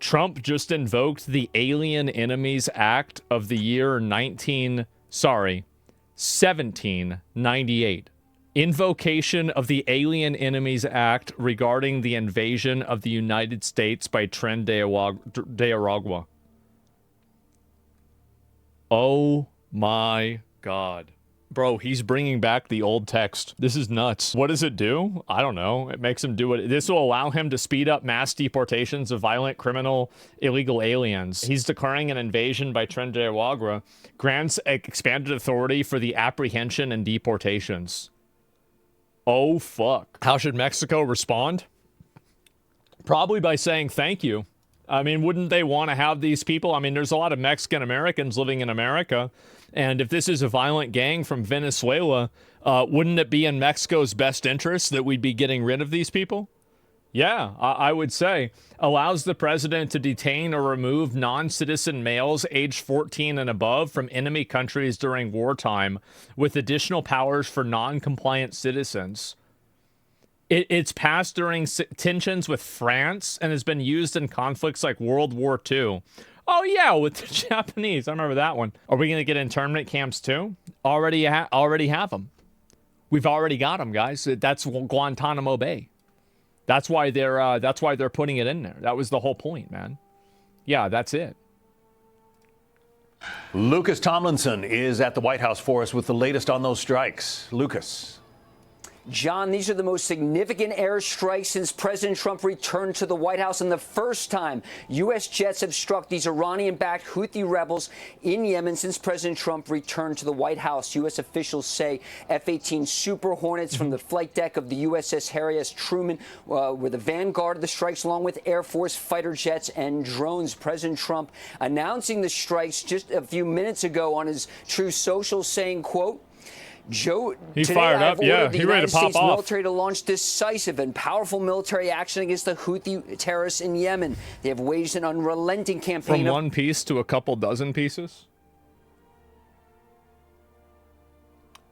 Trump just invoked the Alien Enemies Act of the year 1798. Invocation of the Alien Enemies Act regarding the invasion of the United States by Tren de Aragua. Oh my God. Bro, he's bringing back the old text. This is nuts. What does it do? I don't know. It makes him do it. This will allow him to speed up mass deportations of violent, criminal, illegal aliens. He's declaring an invasion by Tren de Aragua, grants expanded authority for the apprehension and deportations. Oh, fuck. How should Mexico respond? Probably by saying thank you. I mean, wouldn't they want to have these people? I mean, there's a lot of Mexican Americans living in America. And if this is a violent gang from Venezuela, wouldn't it be in Mexico's best interest that we'd be getting rid of these people? Yeah, I would say. Allows the president to detain or remove non-citizen males aged 14 and above from enemy countries during wartime with additional powers for non-compliant citizens. It's passed during tensions with France and has been used in conflicts like World War II. Oh, yeah, with the Japanese. I remember that one. Are we going to get internment camps, too? Already have them. We've already got them, guys. That's Guantanamo Bay. That's why they're putting it in there. That was the whole point, man. Yeah, that's it. Lucas Tomlinson is at the White House for us with the latest on those strikes. Lucas. John, these are the most significant airstrikes since President Trump returned to the White House, and the first time U.S. jets have struck these Iranian-backed Houthi rebels in Yemen since President Trump returned to the White House. U.S. officials say F-18 Super Hornets from the flight deck of the USS Harry S. Truman were the vanguard of the strikes, along with Air Force fighter jets and drones. President Trump announcing the strikes just a few minutes ago on his Truth Social, saying, quote, Joe, he today fired I've up. Yeah, ordered the he ready United to pop States off. military to launch decisive and powerful military action against the Houthi terrorists in Yemen. They have waged an unrelenting campaign from one piece to a couple dozen pieces.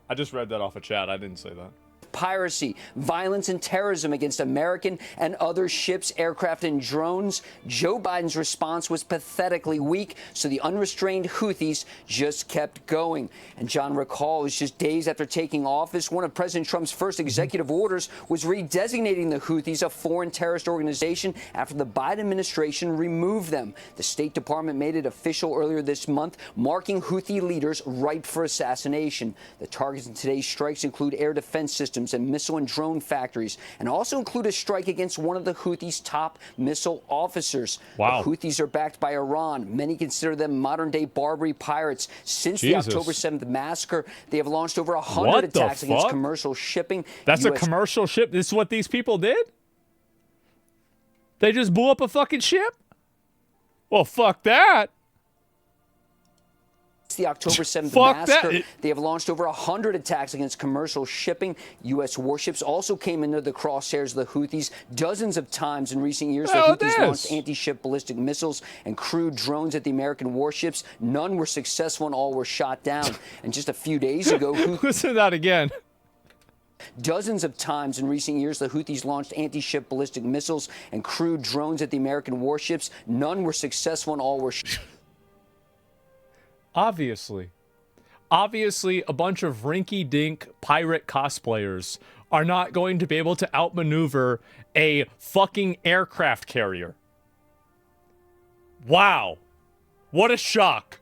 I just read that off a chat. I didn't say that. Piracy, violence, and terrorism against American and other ships, aircraft, and drones. Joe Biden's response was pathetically weak, so the unrestrained Houthis just kept going. And John, recall, it was just days after taking office, one of President Trump's first executive orders was redesignating the Houthis a foreign terrorist organization after the Biden administration removed them. The State Department made it official earlier this month, marking Houthi leaders ripe for assassination. The targets in today's strikes include air defense systems and missile and drone factories, and also include a strike against one of the Houthis' top missile officers. Wow. The Houthis are backed by Iran. Many consider them modern-day Barbary pirates. Since the October 7th massacre, they have launched over 100 attacks against commercial shipping. That's a commercial ship? This is what these people did? They just blew up a fucking ship? Well, fuck that. The October 7th Fuck massacre. that. They have launched over 100 attacks against commercial shipping. U.S. warships also came into the crosshairs of the Houthis dozens of times in recent years. The Houthis launched anti-ship ballistic missiles and crewed drones at the American warships. None were successful and all were shot down. And just a few days ago, listen to that again. Dozens of times in recent years, the Houthis launched anti-ship ballistic missiles and crewed drones at the American warships. None were successful and all were Obviously, a bunch of rinky-dink pirate cosplayers are not going to be able to outmaneuver a fucking aircraft carrier. Wow. What a shock.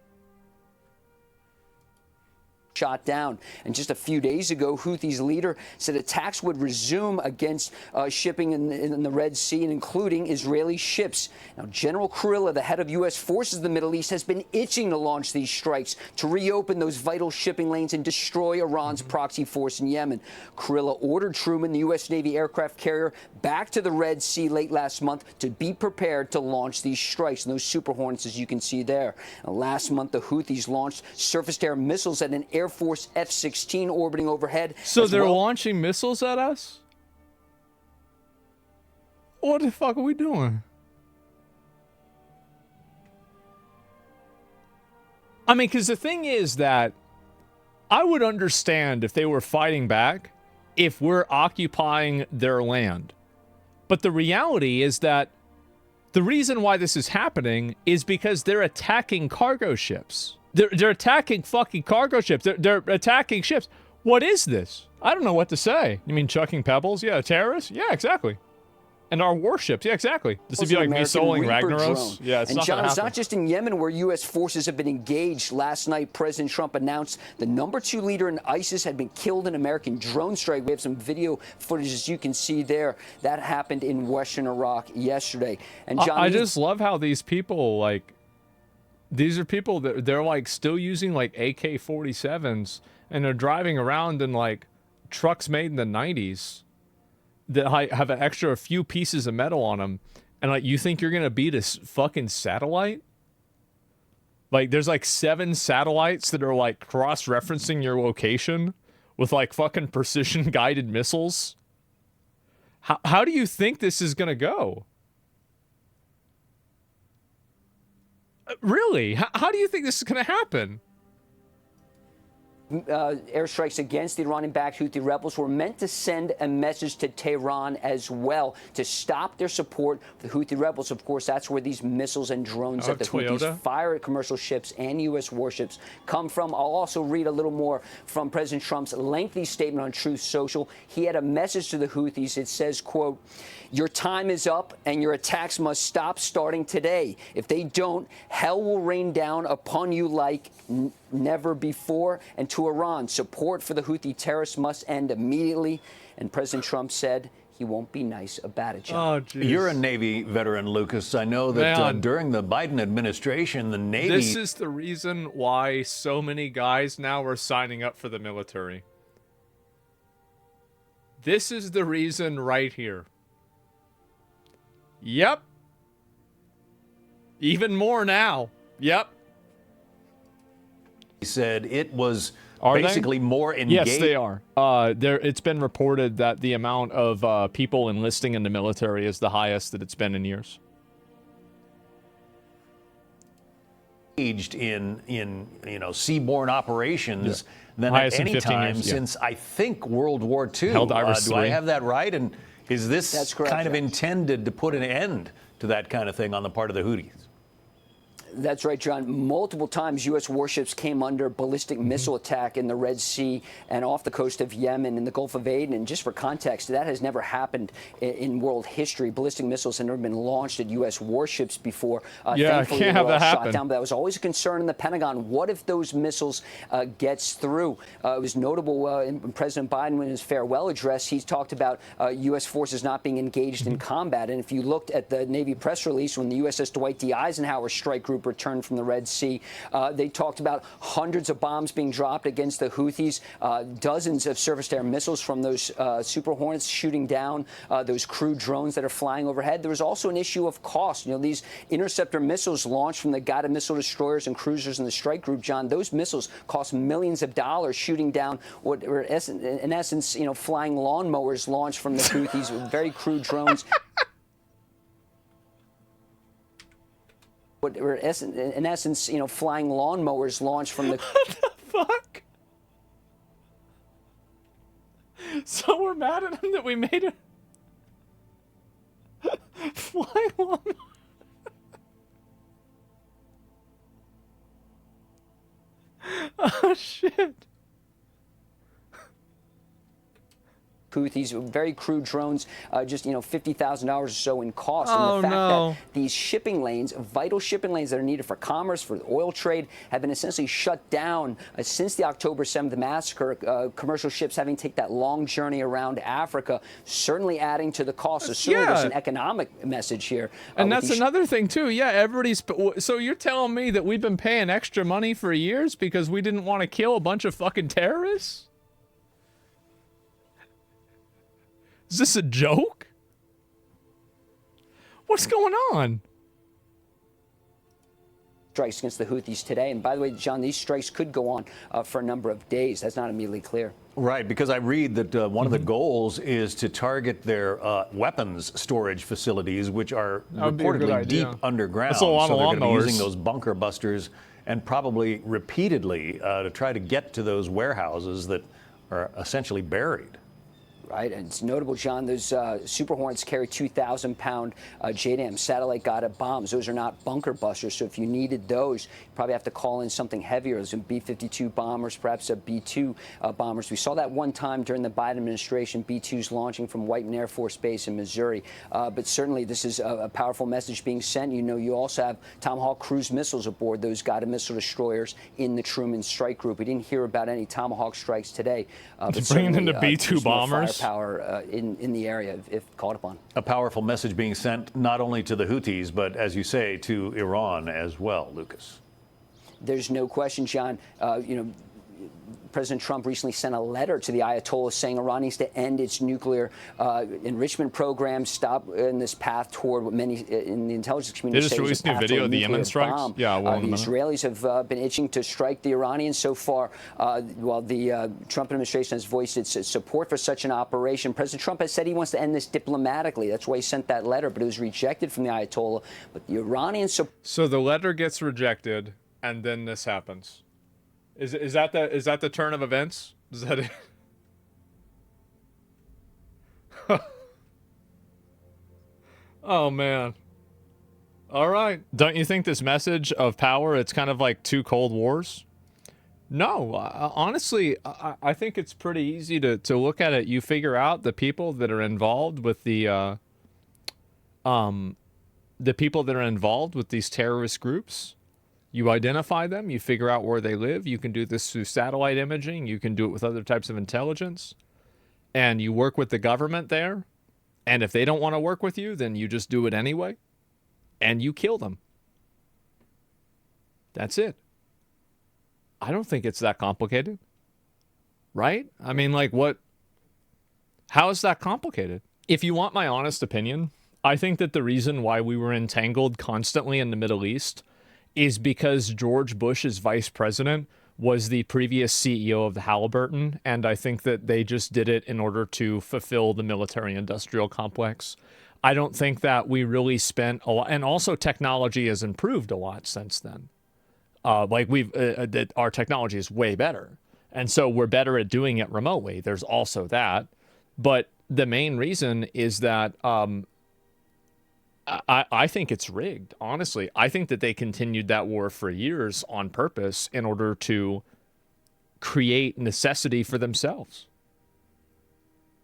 Shot down. And just a few days ago, Houthis leader said attacks would resume against shipping in the Red Sea, and including Israeli ships. Now, General Kurilla, the head of U.S. forces in the Middle East, has been itching to launch these strikes to reopen those vital shipping lanes and destroy Iran's proxy force in Yemen. Kurilla ordered Truman, the U.S. Navy aircraft carrier, back to the Red Sea late last month to be prepared to launch these strikes. And those Super Hornets, as you can see there. Now, last month, the Houthis launched surface-to-air missiles at an Air Force F-16 orbiting overhead. So they're launching missiles at us? What the fuck are we doing? I mean, because the thing is that I would understand if they were fighting back if we're occupying their land. But the reality is that The reason why this is happening is because they're attacking cargo ships. They're attacking fucking cargo ships. They're attacking ships. What is this? I don't know what to say. You mean chucking pebbles? Yeah, terrorists? Yeah, exactly. And our warships, yeah, exactly. This would be like me soloing Ragnaros. Yeah, it's and not John, gonna it's happen. not just in Yemen where U.S. forces have been engaged. Last night, President Trump announced the #2 leader in ISIS had been killed in an American drone strike. We have some video footage, as you can see there. That happened in western Iraq yesterday. And John, I just love how these people, like, these are people that they're like still using like AK-47s, and they're driving around in like trucks made in the 90s. That have an extra few pieces of metal on them, and like you think you're gonna beat a fucking satellite? Like there's like 7 satellites that are like cross-referencing your location with like fucking precision guided missiles. How do you think this is gonna go? Really? How do you think this is gonna happen? Airstrikes against the Iranian-backed Houthi rebels were meant to send a message to Tehran as well to stop their support for the Houthi rebels. Of course, that's where these missiles and drones that the Houthis fire at commercial ships and U.S. warships come from. I'll also read a little more from President Trump's lengthy statement on Truth Social. He had a message to the Houthis. It says, quote, "Your time is up and your attacks must stop starting today. If they don't, hell will rain down upon you like never before. And to Iran, support for the Houthi terrorists must end immediately." And President Trump said he won't be nice about it, John. Oh, geez. You're a Navy veteran, Lucas. I know that during the Biden administration, the Navy... This is the reason why so many guys now are signing up for the military. This is the reason right here. Yep. Even more now. Yep. He said it was basically more engaged. Yes, they are. It's been reported that the amount of people enlisting in the military is the highest that it's been in years. Engaged in seaborne operations than highest at any time since I think World War II. Held Iris do 3. I have that right? And is this That's correct, kind of yes. intended to put an end to that kind of thing on the part of the Houthis? That's right, John. Multiple times U.S. warships came under ballistic missile attack in the Red Sea and off the coast of Yemen and the Gulf of Aden. And just for context, that has never happened in world history. Ballistic missiles have never been launched at U.S. warships before. Thankfully, can't they have were all that shot happen. down, but that was always a concern in the Pentagon. What if those missiles gets through? It was notable in President Biden, in his farewell address, he talked about U.S. forces not being engaged in combat. And if you looked at the Navy press release when the USS Dwight D. Eisenhower strike group returned from the Red Sea, they talked about hundreds of bombs being dropped against the Houthis, dozens of surface-to-air missiles from those Super Hornets shooting down those crew drones that are flying overhead. There was also an issue of cost. You know, these interceptor missiles launched from the guided missile destroyers and cruisers in the strike group, John, those missiles cost millions of dollars, shooting down what were, in essence, flying lawnmowers launched from the Houthis with very crude drones. What were, in essence, flying lawnmowers launched from the... What the fuck? So we're mad at him that we made it fly lawnmower. Oh, shit. Houthis, very crude drones, just $50,000 or so in cost. Oh, and the fact no. that these shipping lanes, vital shipping lanes that are needed for commerce, for the oil trade, have been essentially shut down since the October 7th massacre. Commercial ships having to take that long journey around Africa, certainly adding to the cost. So certainly there's an economic message here. And that's another thing too. Yeah, everybody's. So you're telling me that we've been paying extra money for years because we didn't want to kill a bunch of fucking terrorists? Is this a joke? What's going on? Strikes against the Houthis today. And by the way, John, these strikes could go on for a number of days. That's not immediately clear. Right, because I read that one of the goals is to target their weapons storage facilities, which are reportedly deep underground. That's a lot so of they're going to be lawnmowers. using those bunker busters and probably repeatedly to try to get to those warehouses that are essentially buried. Right, and it's notable, John, those Super Hornets carry 2,000-pound JDAM satellite-guided bombs. Those are not bunker busters, so if you needed those, you probably have to call in something heavier, some B-52 bombers, perhaps a B-2 bombers. We saw that one time during the Biden administration, B-2s launching from Whiteman Air Force Base in Missouri. But certainly this is a powerful message being sent. You know, you also have Tomahawk cruise missiles aboard those guided missile destroyers in the Truman Strike Group. We didn't hear about any Tomahawk strikes today. But bringing in the B-2 bombers. Power in the area if called upon. A powerful message being sent not only to the Houthis, but as you say, to Iran as well, Lucas. There's no question, John. President Trump recently sent a letter to the Ayatollah saying Iran needs to end its nuclear enrichment program, stop in this path toward what many in the intelligence community they just released a new video of the Yemen strikes. Bomb. Yeah, well, the Israelis have been itching to strike the Iranians so far. While the Trump administration has voiced its support for such an operation, President Trump has said he wants to end this diplomatically. That's why he sent that letter, but it was rejected from the Ayatollah. But the Iranians. So the letter gets rejected, and then this happens. Is that the turn of events? Is that it? Oh man. All right. Don't you think this message of power, it's kind of like two Cold Wars? No, honestly, I think it's pretty easy to look at it. You figure out the people that are involved with the people that are involved with these terrorist groups. You identify them, you figure out where they live. You can do this through satellite imaging. You can do it with other types of intelligence. And you work with the government there. And if they don't want to work with you, then you just do it anyway. And you kill them. That's it. I don't think it's that complicated. Right? I mean, like, what? How is that complicated? If you want my honest opinion, I think that the reason why we were entangled constantly in the Middle East is because George Bush's vice president was the previous CEO of the Halliburton, and I think that they just did it in order to fulfill the military-industrial complex. I don't think that we really spent a lot, and also technology has improved a lot since then. Our technology is way better, and so we're better at doing it remotely. There's also that, but the main reason is that I think it's rigged, honestly. I think that they continued that war for years on purpose in order to create necessity for themselves.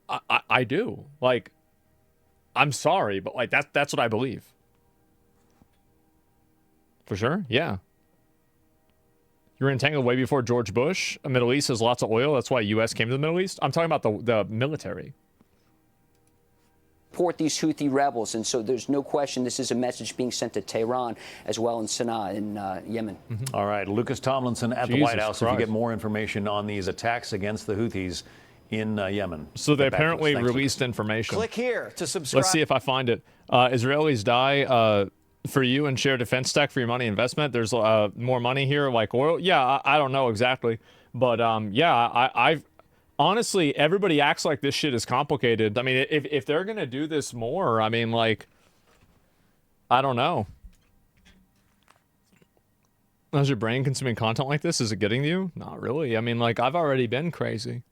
I do. Like, I'm sorry, but like that's what I believe. For sure, yeah. You were entangled way before George Bush. The Middle East has lots of oil. That's why U.S. came to the Middle East. I'm talking about the military. Support these Houthi rebels, and so there's no question this is a message being sent to Tehran as well in Sana'a in Yemen. Mm-hmm. All right, Lucas Tomlinson at the White House. Christ. If you get more information on these attacks against the Houthis in Yemen. So they apparently released information. Click here to subscribe. Let's see if I find it. Israelis die for you and share defense tech for your money investment. There's more money here, like oil. Yeah, I don't know exactly, but I've honestly, everybody acts like this shit is complicated. I mean, if they're going to do this more, I mean, like, I don't know. How's your brain consuming content like this? Is it getting to you? Not really. I mean, like, I've already been crazy.